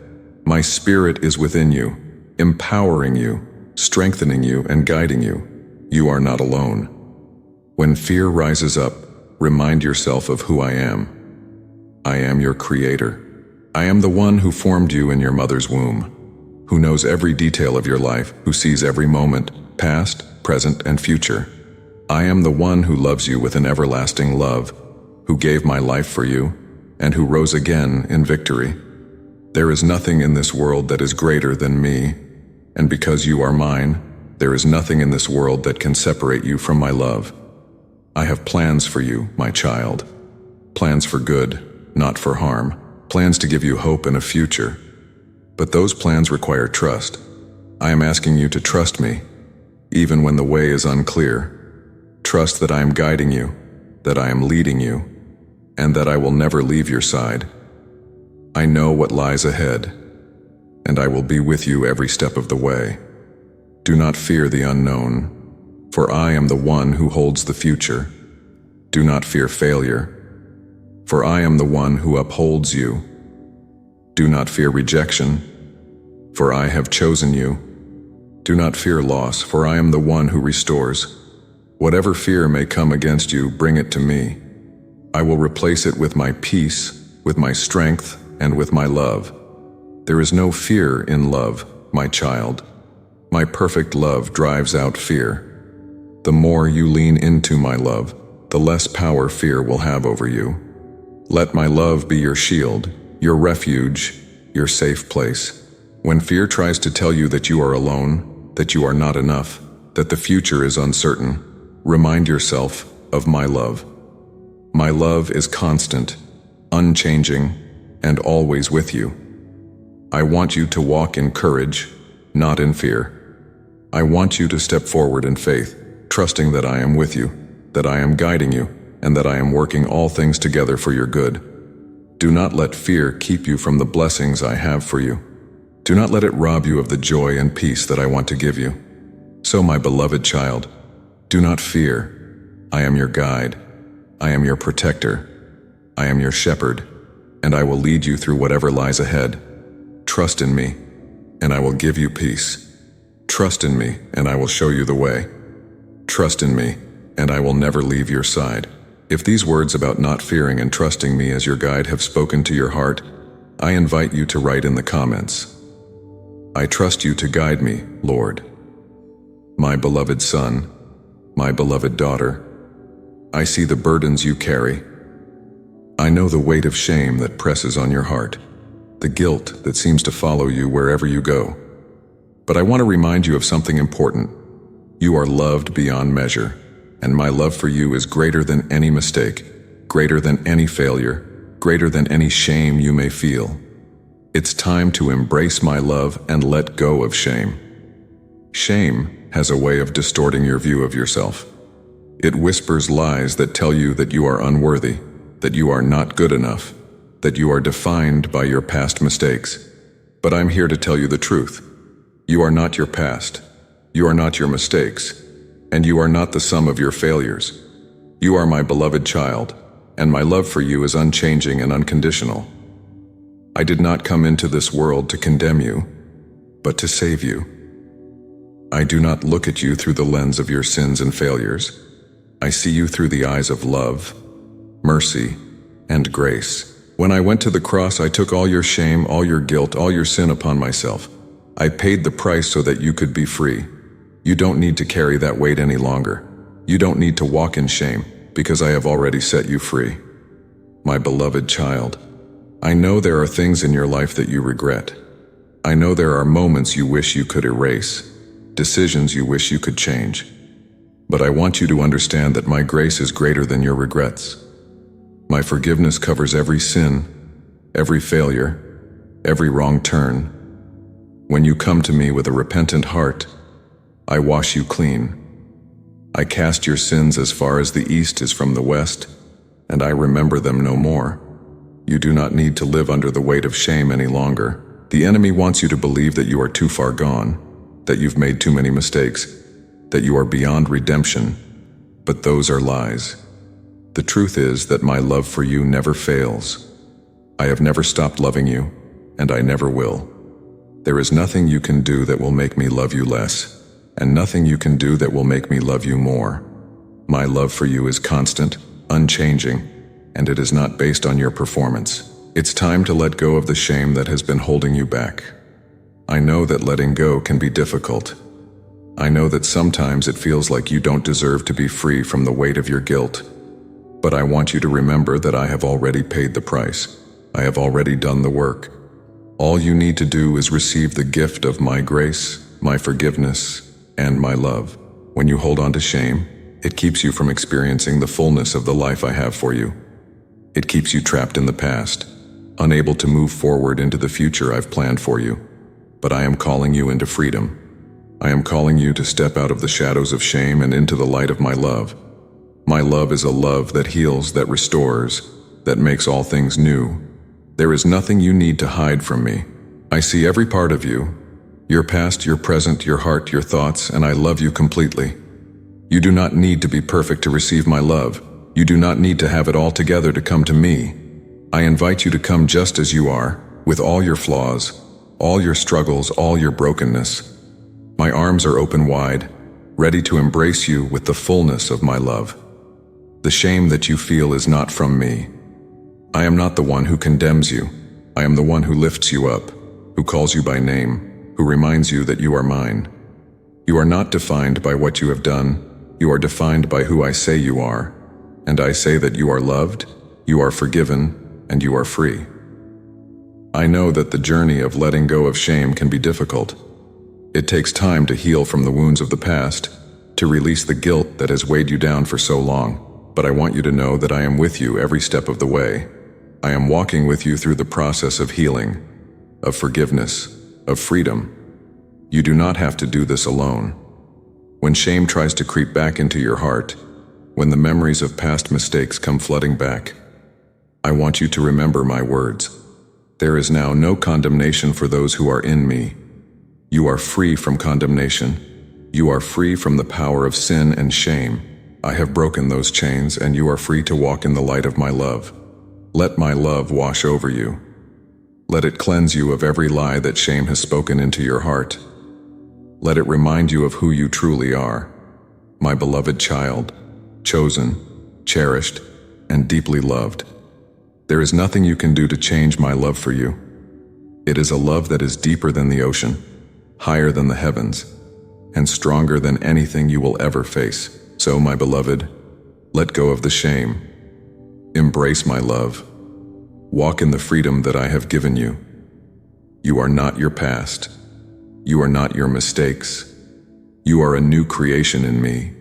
My spirit is within you, empowering you, strengthening you, and guiding you. You are not alone. When fear rises up, remind yourself of who I am. I am your creator. I am the one who formed you in your mother's womb, who knows every detail of your life, who sees every moment, past, present, and future. I am the one who loves you with an everlasting love, who gave my life for you, and who rose again in victory. There is nothing in this world that is greater than me, and because you are mine, there is nothing in this world that can separate you from my love. I have plans for you, my child. Plans for good, not for harm. Plans to give you hope and a future. But those plans require trust. I am asking you to trust me, even when the way is unclear. Trust that I am guiding you, that I am leading you, and that I will never leave your side. I know what lies ahead, and I will be with you every step of the way. Do not fear the unknown, for I am the one who holds the future. Do not fear failure, for I am the one who upholds you. Do not fear rejection, for I have chosen you. Do not fear loss, for I am the one who restores. Whatever fear may come against you, bring it to me. I will replace it with my peace, with my strength, and with my love. There is no fear in love, my child. My perfect love drives out fear. The more you lean into my love, the less power fear will have over you. Let my love be your shield, your refuge, your safe place. When fear tries to tell you that you are alone, that you are not enough, that the future is uncertain, remind yourself of my love. My love is constant, unchanging, and always with you. I want you to walk in courage, not in fear. I want you to step forward in faith, trusting that I am with you, that I am guiding you, and that I am working all things together for your good. Do not let fear keep you from the blessings I have for you. Do not let it rob you of the joy and peace that I want to give you. So, my beloved child, do not fear. I am your guide. I am your protector. I am your shepherd, and I will lead you through whatever lies ahead. Trust in me, and I will give you peace. Trust in me, and I will show you the way. Trust in me, and I will never leave your side. If these words about not fearing and trusting me as your guide have spoken to your heart, I invite you to write in the comments, I trust you to guide me, Lord. My beloved son, my beloved daughter, I see the burdens you carry. I know the weight of shame that presses on your heart, the guilt that seems to follow you wherever you go. But I want to remind you of something important. You are loved beyond measure, and my love for you is greater than any mistake, greater than any failure, greater than any shame you may feel. It's time to embrace my love and let go of shame. Shame has a way of distorting your view of yourself. It whispers lies that tell you that you are unworthy, that you are not good enough, that you are defined by your past mistakes. But I'm here to tell you the truth. You are not your past. You are not your mistakes. And you are not the sum of your failures. You are my beloved child, and my love for you is unchanging and unconditional. I did not come into this world to condemn you, but to save you. I do not look at you through the lens of your sins and failures. I see you through the eyes of love, mercy, and grace. When I went to the cross, I took all your shame, all your guilt, all your sin upon myself. I paid the price so that you could be free. You don't need to carry that weight any longer. You don't need to walk in shame, because I have already set you free. My beloved child, I know there are things in your life that you regret. I know there are moments you wish you could erase, decisions you wish you could change. But I want you to understand that my grace is greater than your regrets. My forgiveness covers every sin, every failure, every wrong turn. When you come to me with a repentant heart, I wash you clean. I cast your sins as far as the east is from the west, and I remember them no more. You do not need to live under the weight of shame any longer. The enemy wants you to believe that you are too far gone, that you've made too many mistakes, that you are beyond redemption, but those are lies. The truth is that my love for you never fails. I have never stopped loving you, and I never will. There is nothing you can do that will make me love you less, and nothing you can do that will make me love you more. My love for you is constant, unchanging, and it is not based on your performance. It's time to let go of the shame that has been holding you back. I know that letting go can be difficult. I know that sometimes it feels like you don't deserve to be free from the weight of your guilt. But I want you to remember that I have already paid the price. I have already done the work. All you need to do is receive the gift of my grace, my forgiveness, and my love. When you hold on to shame, it keeps you from experiencing the fullness of the life I have for you. It keeps you trapped in the past, unable to move forward into the future I've planned for you. But I am calling you into freedom. I am calling you to step out of the shadows of shame and into the light of my love. My love is a love that heals, that restores, that makes all things new. There is nothing you need to hide from me. I see every part of you, your past, your present, your heart, your thoughts, and I love you completely. You do not need to be perfect to receive my love. You do not need to have it all together to come to me. I invite you to come just as you are, with all your flaws, all your struggles, all your brokenness. My arms are open wide, ready to embrace you with the fullness of my love. The shame that you feel is not from me. I am not the one who condemns you. I am the one who lifts you up, who calls you by name, who reminds you that you are mine. You are not defined by what you have done. You are defined by who I say you are. And I say that you are loved, you are forgiven, and you are free. I know that the journey of letting go of shame can be difficult. It takes time to heal from the wounds of the past, to release the guilt that has weighed you down for so long. But I want you to know that I am with you every step of the way. I am walking with you through the process of healing, of forgiveness, of freedom. You do not have to do this alone. When shame tries to creep back into your heart, when the memories of past mistakes come flooding back, I want you to remember my words. There is now no condemnation for those who are in me. You are free from condemnation. You are free from the power of sin and shame. I have broken those chains, and you are free to walk in the light of my love. Let my love wash over you. Let it cleanse you of every lie that shame has spoken into your heart. Let it remind you of who you truly are, my beloved child, chosen, cherished, and deeply loved. There is nothing you can do to change my love for you. It is a love that is deeper than the ocean, higher than the heavens, and stronger than anything you will ever face. So, my beloved, let go of the shame. Embrace my love. Walk in the freedom that I have given you. You are not your past. You are not your mistakes. You are a new creation in me,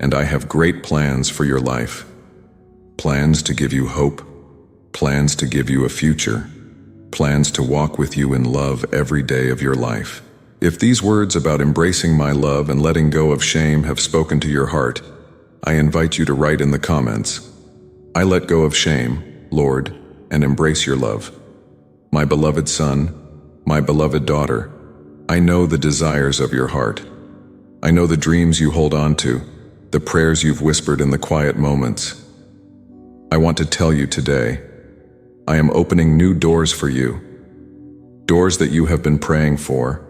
and I have great plans for your life. Plans to give you hope, plans to give you a future, plans to walk with you in love every day of your life. If these words about embracing my love and letting go of shame have spoken to your heart, I invite you to write in the comments, I let go of shame, Lord, and embrace your love. My beloved son, my beloved daughter, I know the desires of your heart. I know the dreams you hold on to, the prayers you've whispered in the quiet moments. I want to tell you today, I am opening new doors for you. Doors that you have been praying for,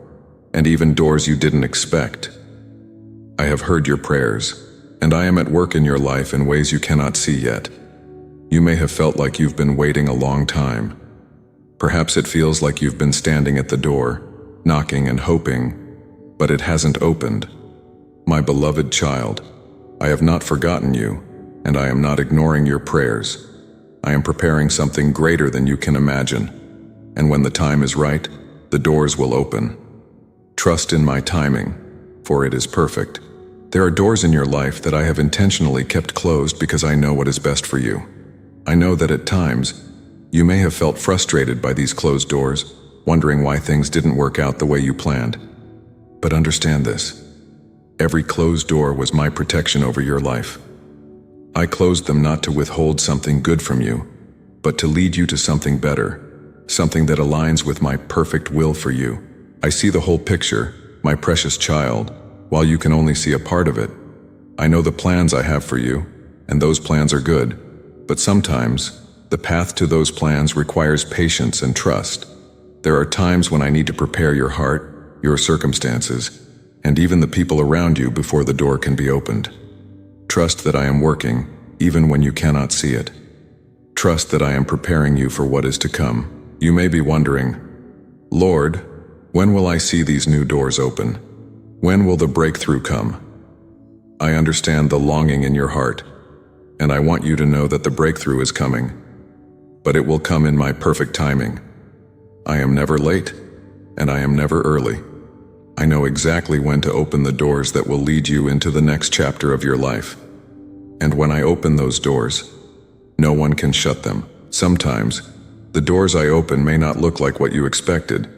and even doors you didn't expect. I have heard your prayers, and I am at work in your life in ways you cannot see yet. You may have felt like you've been waiting a long time. Perhaps it feels like you've been standing at the door, knocking and hoping, but it hasn't opened. My beloved child, I have not forgotten you, and I am not ignoring your prayers. I am preparing something greater than you can imagine, and when the time is right, the doors will open. Trust in my timing, for it is perfect. There are doors in your life that I have intentionally kept closed because I know what is best for you. I know that at times, you may have felt frustrated by these closed doors, wondering why things didn't work out the way you planned. But understand this. Every closed door was my protection over your life. I closed them not to withhold something good from you, but to lead you to something better, something that aligns with my perfect will for you. I see the whole picture, my precious child, while you can only see a part of it. I know the plans I have for you, and those plans are good, but sometimes the path to those plans requires patience and trust. There are times when I need to prepare your heart, your circumstances, and even the people around you before the door can be opened. Trust that I am working, even when you cannot see it. Trust that I am preparing you for what is to come. You may be wondering, Lord, when will I see these new doors open? When will the breakthrough come? I understand the longing in your heart, and I want you to know that the breakthrough is coming, but it will come in my perfect timing. I am never late, and I am never early. I know exactly when to open the doors that will lead you into the next chapter of your life. And when I open those doors, no one can shut them. Sometimes, the doors I open may not look like what you expected.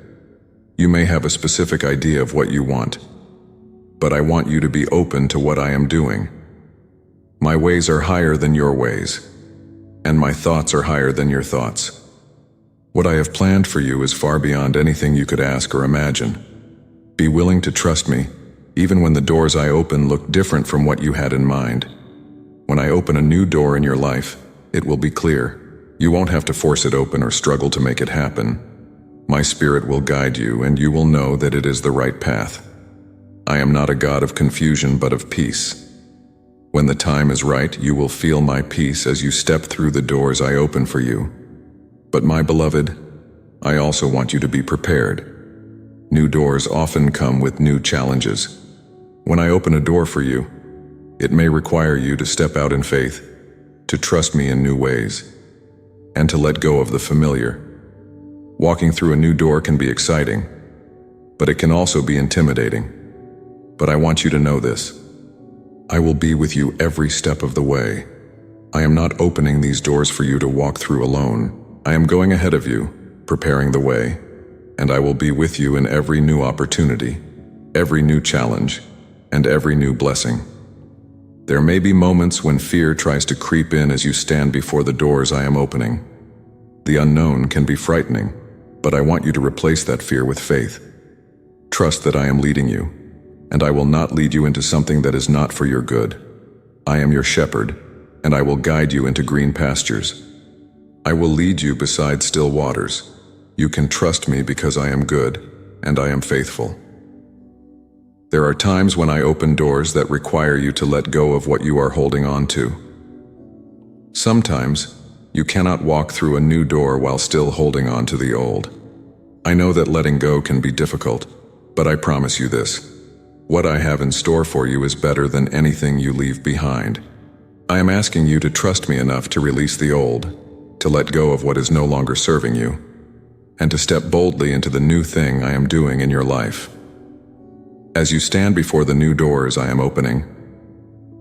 You may have a specific idea of what you want, but I want you to be open to what I am doing. My ways are higher than your ways, and my thoughts are higher than your thoughts. What I have planned for you is far beyond anything you could ask or imagine. Be willing to trust me, even when the doors I open look different from what you had in mind. When I open a new door in your life, it will be clear. You won't have to force it open or struggle to make it happen. My Spirit will guide you, and you will know that it is the right path. I am not a God of confusion, but of peace. When the time is right, you will feel my peace as you step through the doors I open for you. But my beloved, I also want you to be prepared. New doors often come with new challenges. When I open a door for you, it may require you to step out in faith, to trust me in new ways, and to let go of the familiar. Walking through a new door can be exciting, but it can also be intimidating. But I want you to know this. I will be with you every step of the way. I am not opening these doors for you to walk through alone. I am going ahead of you, preparing the way, and I will be with you in every new opportunity, every new challenge, and every new blessing. There may be moments when fear tries to creep in as you stand before the doors I am opening. The unknown can be frightening, but I want you to replace that fear with faith. Trust that I am leading you, and I will not lead you into something that is not for your good. I am your shepherd, and I will guide you into green pastures. I will lead you beside still waters. You can trust me because I am good, and I am faithful. There are times when I open doors that require you to let go of what you are holding on to. Sometimes, you cannot walk through a new door while still holding on to the old. I know that letting go can be difficult, but I promise you this. What I have in store for you is better than anything you leave behind. I am asking you to trust me enough to release the old, to let go of what is no longer serving you, and to step boldly into the new thing I am doing in your life. As you stand before the new doors I am opening,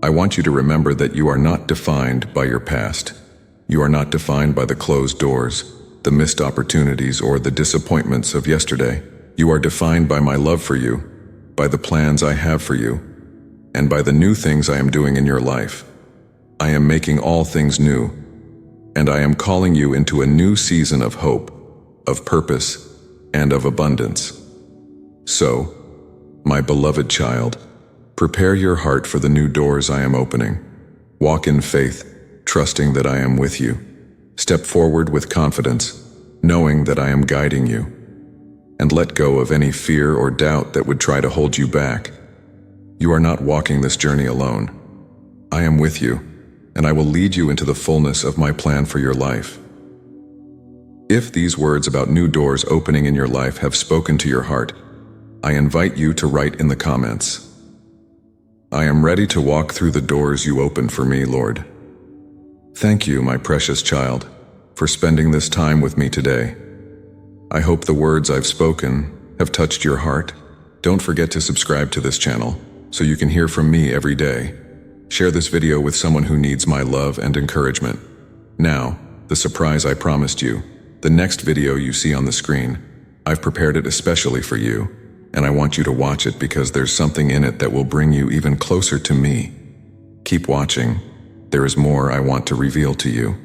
I want you to remember that you are not defined by your past. You are not defined by the closed doors, the missed opportunities, or the disappointments of yesterday. You are defined by my love for you, by the plans I have for you, and by the new things I am doing in your life. I am making all things new, and I am calling you into a new season of hope, of purpose, and of abundance. So, my beloved child, prepare your heart for the new doors I am opening. Walk in faith, trusting that I am with you. Step forward with confidence, knowing that I am guiding you. And let go of any fear or doubt that would try to hold you back. You are not walking this journey alone. I am with you, and I will lead you into the fullness of my plan for your life. If these words about new doors opening in your life have spoken to your heart, I invite you to write in the comments, I am ready to walk through the doors you open for me, Lord. Thank you, my precious child, for spending this time with me today. I hope the words I've spoken have touched your heart. Don't forget to subscribe to this channel so you can hear from me every day. Share this video with someone who needs my love and encouragement. Now, the surprise I promised you, the next video you see on the screen, I've prepared it especially for you, and I want you to watch it because there's something in it that will bring you even closer to me. Keep watching. There is more I want to reveal to you.